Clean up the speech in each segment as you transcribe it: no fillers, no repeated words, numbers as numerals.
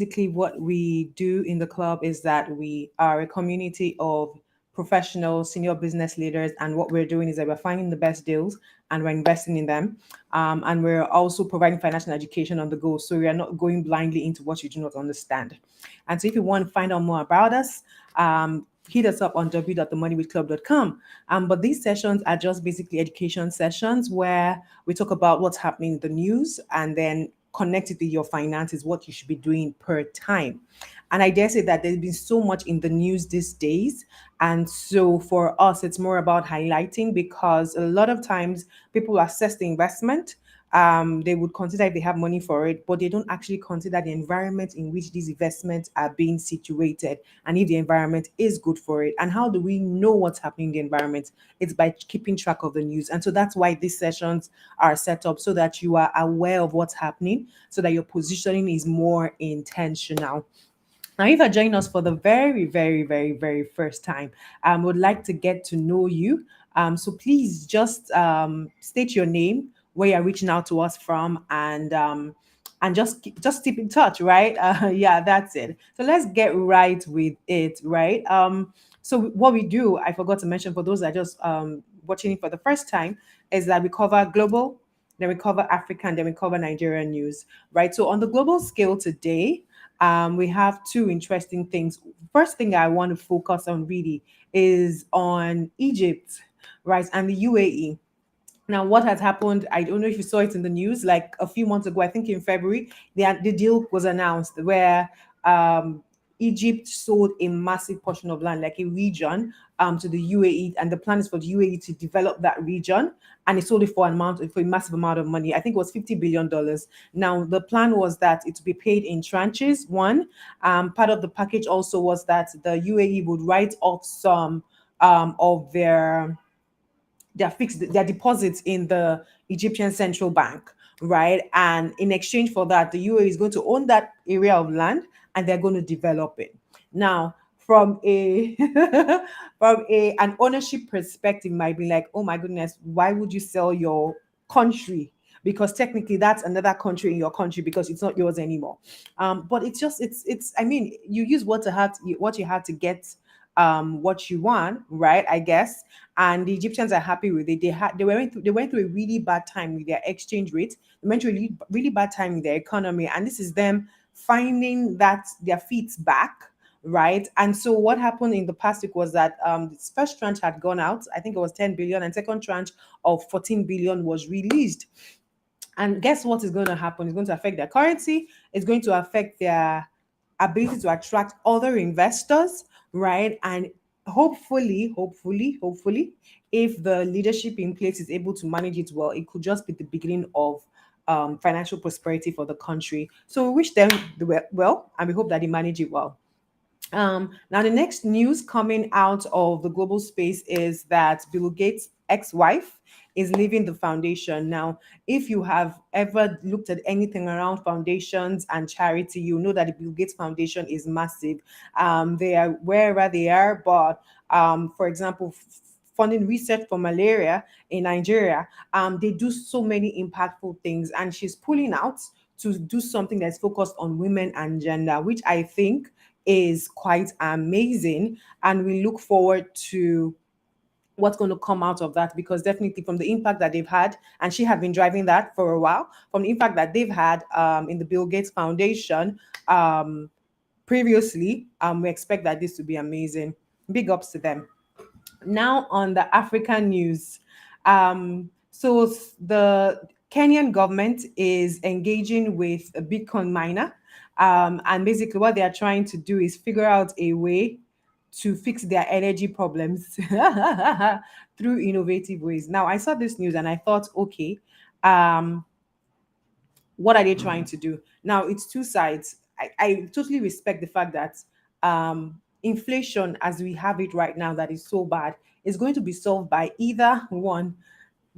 basically what we do in the club is that we are a community of professionals, senior business leaders, and what we're doing is that we're finding the best deals and we're investing in them. And we're also providing financial education on the go. So we are not going blindly into what you do not understand. And so if you want to find out more about us, hit us up on w.themoneywithclub.com. But these sessions are just basically education sessions where we talk about what's happening in the news and then connect it to your finances, what you should be doing per time. And I dare say that there's been so much in the news these days. And so for us, it's more about highlighting because a lot of times people assess the investment. They would consider if they have money for it, but they don't actually consider the environment in which these investments are being situated and if the environment is good for it. And how do we know what's happening in the environment? It's by keeping track of the news. And so that's why these sessions are set up so that you are aware of what's happening, so that your positioning is more intentional. Now, if you're joining us for the very, very, very, very first time, would like to get to know you. So please just state your name, where you're reaching out to us from, and just keep in touch, right? Yeah, that's it. So let's get right with it, right? So what we do, I forgot to mention for those that are just watching it for the first time, is that we cover global, then we cover African, then we cover Nigerian news, right? So on the global scale today, we have two interesting things. First thing I want to focus on really is on Egypt, right, and the UAE. Now, what has happened? I don't know if you saw it in the news, like a few months ago, I think in February, the deal was announced where um, Egypt sold a massive portion of land, like a region, to the UAE, and the plan is for the UAE to develop that region, and it sold it for a massive amount of money. I think it was $50 billion. Now, the plan was that it would be paid in tranches. One, part of the package also was that the UAE would write off some of their deposits in the Egyptian central bank, right? And in exchange for that, the UAE is going to own that area of land and they're going to develop it. Now, from a from a an ownership perspective, might be like, oh my goodness, why would you sell your country? Because technically that's another country in your country because it's not yours anymore. But it's I mean, you use what you had to get what you want, right? I guess. And the Egyptians are happy with it. They went through a really bad time with their exchange rate. They went through a really bad time with their economy, and this is them finding that their feet back, right? And so what happened in the past week was that this first tranche had gone out. I think it was 10 billion, and second tranche of 14 billion was released. And guess what is going to happen? It's going to affect their currency. It's going to affect their ability to attract other investors, right? And hopefully, if the leadership in place is able to manage it well, it could just be the beginning of financial prosperity for the country. So we wish them well, and we hope that they manage it well. Now, the next news coming out of the global space is that Bill Gates' ex-wife is leaving the foundation. Now, if you have ever looked at anything around foundations and charity, you know that the Bill Gates Foundation is massive. They are wherever they are, but for example, funding research for malaria in Nigeria, they do so many impactful things, and she's pulling out to do something that's focused on women and gender, which I think is quite amazing. And we look forward to what's going to come out of that, because definitely from the impact that they've had, and she had been driving that for a while, from the impact that they've had in the Bill Gates Foundation previously, we expect that this to be amazing. Big ups to them. Now on the African news, the Kenyan government is engaging with a Bitcoin miner, and basically what they are trying to do is figure out a way to fix their energy problems through innovative ways. Now I saw this news and I thought, okay, um, what are they trying to do? Now it's two sides. I totally respect the fact that inflation as we have it right now, that is so bad, is going to be solved by either one,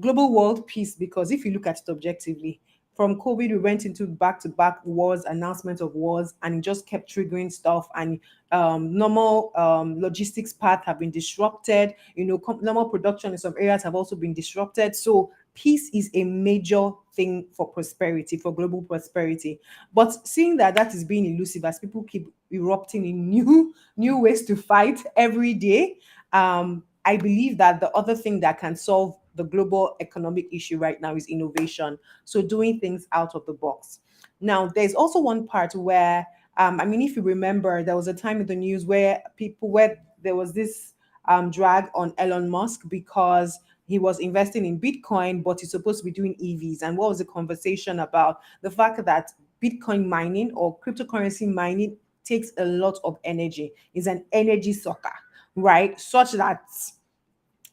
global world peace, because if you look at it objectively, from COVID, we went into back to back wars, announcements of wars, and it just kept triggering stuff. And normal logistics paths have been disrupted. Normal production in some areas have also been disrupted. So Peace is a major thing for prosperity, for global prosperity. But seeing that that is being elusive as people keep erupting in new ways to fight every day, I believe that the other thing that can solve the global economic issue right now is innovation. So doing things out of the box. Now, there's also one part where, I mean, if you remember, there was a time in the news where there was this drag on Elon Musk because he was investing in Bitcoin, but he's supposed to be doing EVs. And what was the conversation about? The fact that Bitcoin mining or cryptocurrency mining takes a lot of energy, is an energy sucker, right? Such that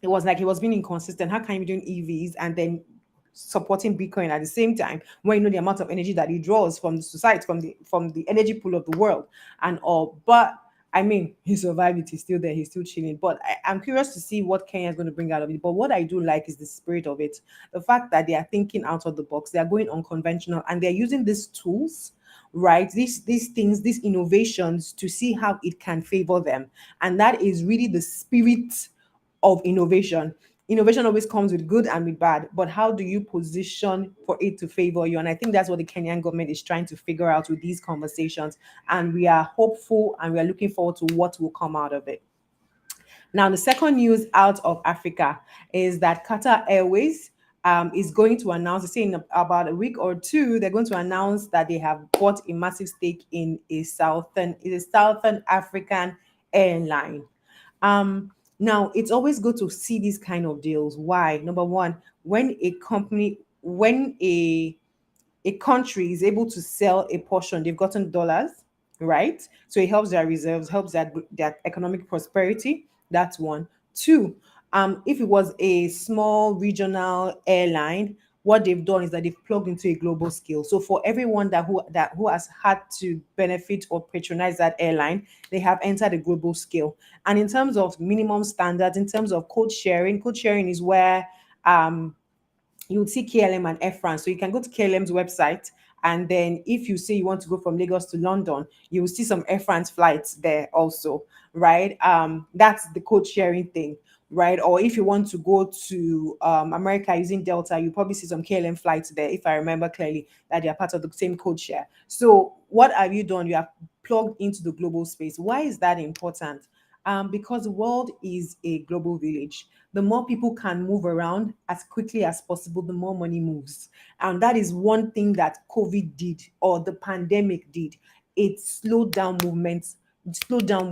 it was like he was being inconsistent. How can you be doing EVs and then supporting Bitcoin at the same time when you know the amount of energy that it draws from the society, from the energy pool of the world and all? But I mean, he survived it. He's still there. He's still chilling. But I'm curious to see what Kenya is going to bring out of it. But what I do like is the spirit of it. The fact that they are thinking out of the box. They are going unconventional and they're using these tools, right? These things, these innovations to see how it can favor them. And that is really the spirit of innovation. Innovation always comes with good and with bad, but how do you position for it to favor you? And I think that's what the Kenyan government is trying to figure out with these conversations. And we are hopeful and we are looking forward to what will come out of it. Now, the second news out of Africa is that Qatar Airways is going to announce, say in about a week or two, they're going to announce that they have bought a massive stake in a Southern African airline. Now it's always good to see these kind of deals. Why? Number one, when a country is able to sell a portion, they've gotten dollars, right? So it helps their reserves, helps their economic prosperity. That's one. Two, if it was a small regional airline, what they've done is that they've plugged into a global scale. So for everyone that who has had to benefit or patronize that airline, they have entered a global scale. And in terms of minimum standards, in terms of code sharing is where you would see KLM and Air France. So you can go to KLM's website, and then if you say you want to go from Lagos to London, you will see some Air France flights there also, right? That's the code sharing thing, right? Or if you want to go to America using Delta, you probably see some KLM flights there, if I remember clearly, that they are part of the same code share. So what have you done? You have plugged into the global space. Why is that important? Because the world is a global village. The more people can move around as quickly as possible, the more money moves. And that is one thing that COVID did or the pandemic did. It slowed down movements, and it slowed down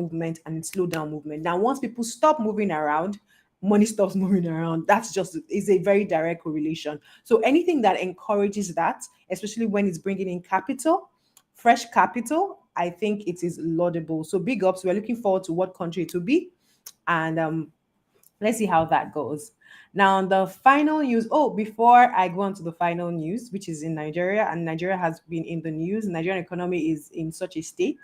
movement. Now, once people stop moving around, money stops moving around. That's just is a very direct correlation. So anything that encourages that, especially when it's bringing in capital, fresh capital, I think it is laudable. So big ups. We're looking forward to what country it will be. And let's see how that goes. Now, the final news. Oh, before I go on to the final news, which is in Nigeria, and Nigeria has been in the news, Nigerian economy is in such a state.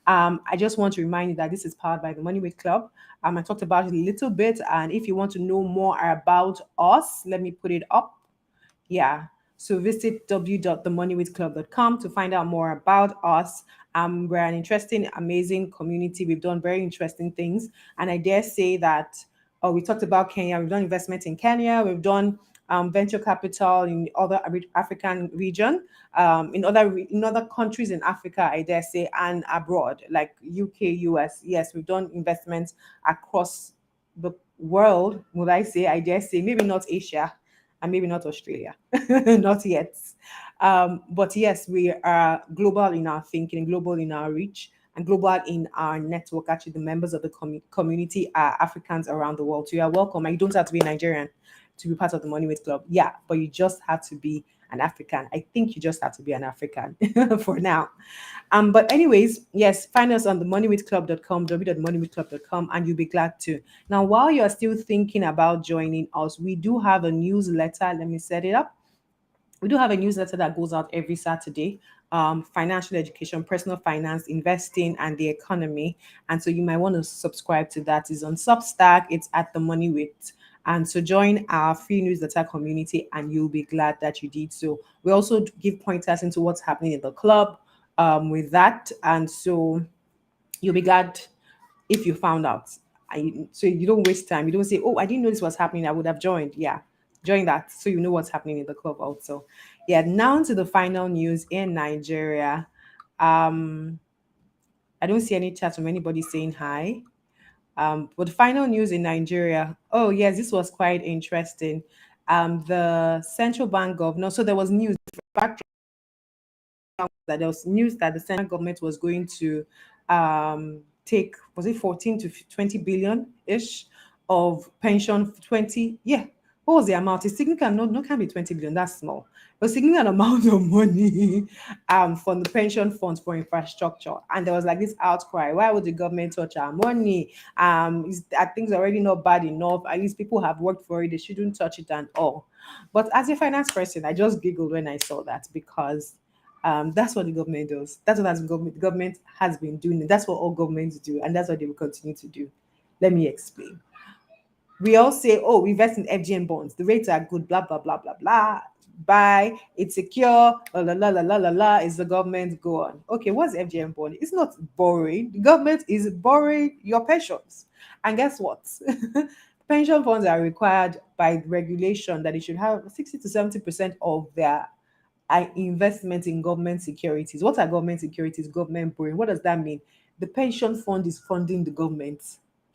I just want to remind you that this is powered by the Money With Club. I talked about it a little bit, and if you want to know more about us, let me put it up. Yeah. So visit w.themoneywithclub.com to find out more about us. We're an interesting, amazing community. We've done very interesting things. And I dare say that we talked about Kenya. We've done investment in Kenya. We've done venture capital in other African region, in other countries in Africa, I dare say, and abroad, like UK, US. Yes, we've done investments across the world, would I say, I dare say, maybe not Asia and maybe not Australia, not yet. But yes, we are global in our thinking, global in our reach, and global in our network. Actually, the members of the community are Africans around the world. So you are welcome. And you don't have to be Nigerian to be part of the Money With Club. Yeah, but you just have to be an African. I think you just have to be an African for now. But anyways, yes, find us on the moneywithclub.com, w.moneywithclub.com, and you'll be glad to. Now, while you're still thinking about joining us, we do have a newsletter. Let me set it up. We do have a newsletter that goes out every Saturday. Financial education, personal finance, investing, and the economy. And so you might want to subscribe to that. It's on Substack. It's at the Money With. And so join our free newsletter community, and you'll be glad that you did so. We also give pointers into what's happening in the club with that, and so you'll be glad if you found out. So you don't waste time. You don't say, "Oh, I didn't know this was happening. I would have joined." Yeah, Join that so you know what's happening in the club also. Yeah, now to the final news in Nigeria. Um, I don't see any chat from anybody saying hi. But final news in Nigeria. Oh yes, this was quite interesting. The central bank governor. So there was news that there was news that the central government was going to take, was it 14 to 20 billion ish of pension 20, yeah, what was the amount? It's significant. No, no, can't be 20 billion, that's small, but significant amount of money from the pension funds for infrastructure. And there was like this outcry, why would the government touch our money? Are things already not bad enough? At least people have worked for it, they shouldn't touch it and all. But as a finance person, I just giggled when I saw that, because that's what the government does. That's what the government has been doing. That's what all governments do, and that's what they will continue to do. Let me explain. We all say, oh, we invest in FGN bonds. The rates are good, blah, blah, blah, blah, blah. Buy, it's secure, la, la, la, la, la, la, la, is the government go on. Okay, what's FGN bond? It's not borrowing. The government is borrowing your pensions. And guess what? Pension funds are required by regulation that they should have 60 to 70% of their investment in government securities. What are government securities? Government borrowing. What does that mean? The pension fund is funding the government.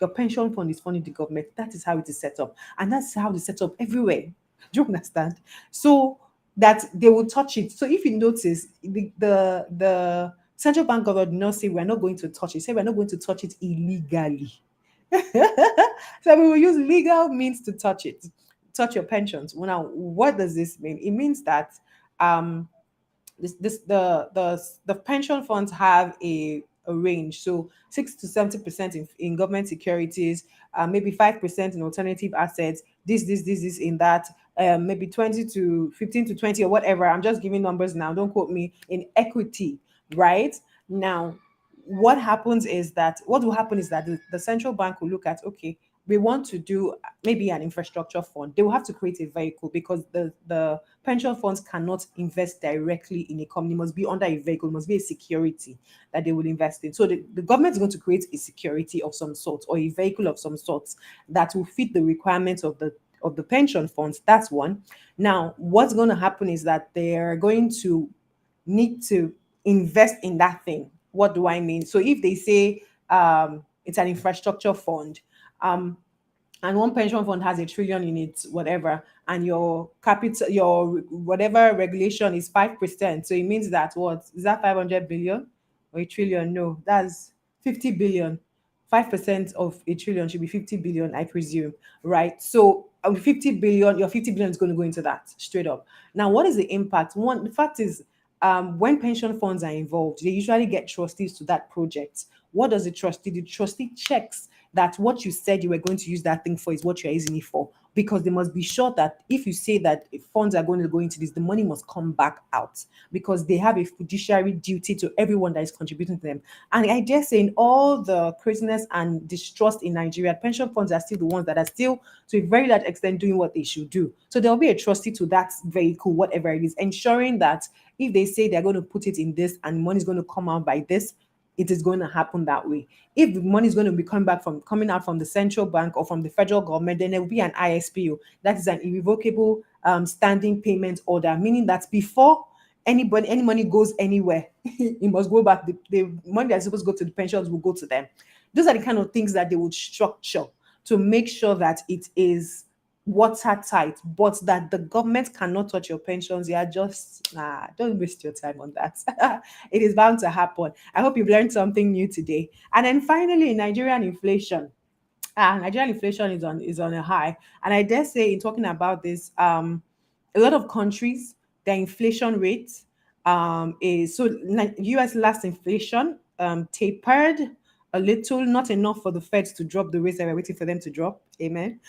Your pension fund is funding the government. That is how it is set up. And that's how it's set up everywhere. Do you understand? So that they will touch it. So if you notice, the central bank governor did not say we're not going to touch it. Say we're not going to touch it illegally. So we will use legal means to touch it, touch your pensions. Well, now, what does this mean? It means that um the pension funds have a range. So 6 to 70% in government securities, maybe 5% in alternative assets, this in that, maybe 20 to 15 to 20 or whatever. I'm just giving numbers now, don't quote me, in equity, right? Now, what will happen is that the central bank will look at, okay, we want to do maybe an infrastructure fund. They will have to create a vehicle, because the pension funds cannot invest directly in a company. It must be under a vehicle, it must be a security that they will invest in. So the government is going to create a security of some sort, or a vehicle of some sort, that will fit the requirements of the pension funds. That's one. Now, what's going to happen is that they're going to need to invest in that thing. What do I mean? So if they say it's an infrastructure fund, um, and one pension fund has 1 trillion in it, whatever, and your capital, your whatever regulation is 5%. So it means that, what is that, 500 billion or 1 trillion? No, that's 50 billion. 5% of 1 trillion should be 50 billion, I presume, right? So 50 billion, your 50 billion is going to go into that straight up. Now, what is the impact? One, the fact is, when pension funds are involved, they usually get trustees to that project. What does the trustee do? The trustee checks that what you said you were going to use that thing for is what you're using it for. Because they must be sure that if you say that if funds are going to go into this, the money must come back out, because they have a fiduciary duty to everyone that is contributing to them. And I dare say, in all the craziness and distrust in Nigeria, pension funds are still the ones that are still, to a very large extent, doing what they should do. So there'll be a trustee to that vehicle, whatever it is, ensuring that if they say they're going to put it in this and money is going to come out by this, it is going to happen that way. If the money is going to be coming out from the central bank or from the federal government, then there will be an ISPO. That is an irrevocable standing payment order, meaning that before any money goes anywhere, it must go back. The money that's supposed to go to the pensions will go to them. Those are the kind of things that they would structure to make sure that it is watertight, but that the government cannot touch your pensions. You are just, nah, don't waste your time on that. It is bound to happen. I hope you've learned something new today. And then finally, Nigerian inflation. Nigerian inflation is on a high, and I dare say, in talking about this, a lot of countries, their inflation rate is so. U.S. last inflation tapered a little, not enough for the Feds to drop the rates that we're waiting for them to drop. Amen.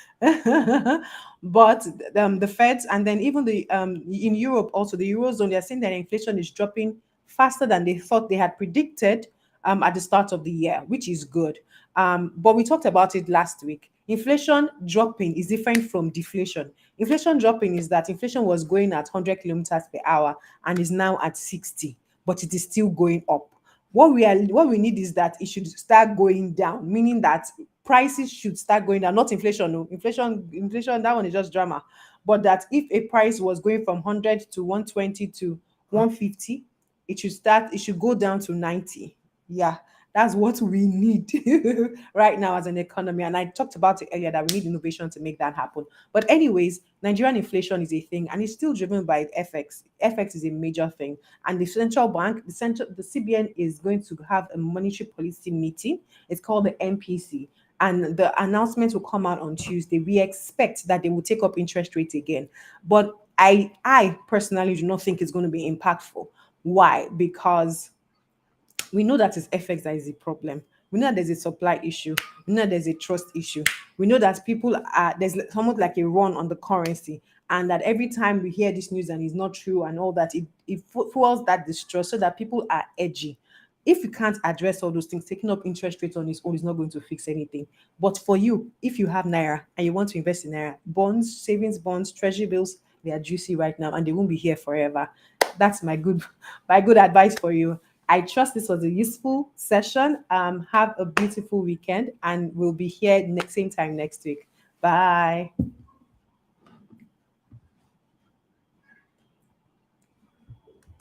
But the Feds, and then even the in Europe, also the eurozone, they're saying that inflation is dropping faster than they thought they had predicted at the start of the year, which is good. But we talked about it last week. Inflation dropping is different from deflation. Inflation dropping is that inflation was going at 100 kilometers per hour and is now at 60, but it is still going up. What we need is that it should start going down, meaning that prices should start going down, not inflation. No, inflation, that one is just drama. but that if a price was going from 100 to 120 to 150, it should go down to 90. Yeah, that's what we need right now as an economy. And I talked about it earlier that we need innovation to make that happen. But anyways, Nigerian inflation is a thing and it's still driven by FX. FX is a major thing. And the central bank, the CBN is going to have a monetary policy meeting. It's called the MPC. And the announcement will come out on Tuesday. We expect that they will take up interest rates again. But I personally do not think it's going to be impactful. Why? Because we know that it's FX that is the problem. We know that there's a supply issue. We know there's a trust issue. We know that people are there's somewhat like a run on the currency, and that every time we hear this news and it's not true and all that, it fuels that distrust so that people are edgy. If you can't address all those things, taking up interest rates on its own is not going to fix anything. But for you, if you have naira and you want to invest in naira, bonds, savings bonds, treasury bills, they are juicy right now and they won't be here forever. That's my good advice for you. I trust this was a useful session. Have a beautiful weekend, and we'll be here next same time next week. Bye.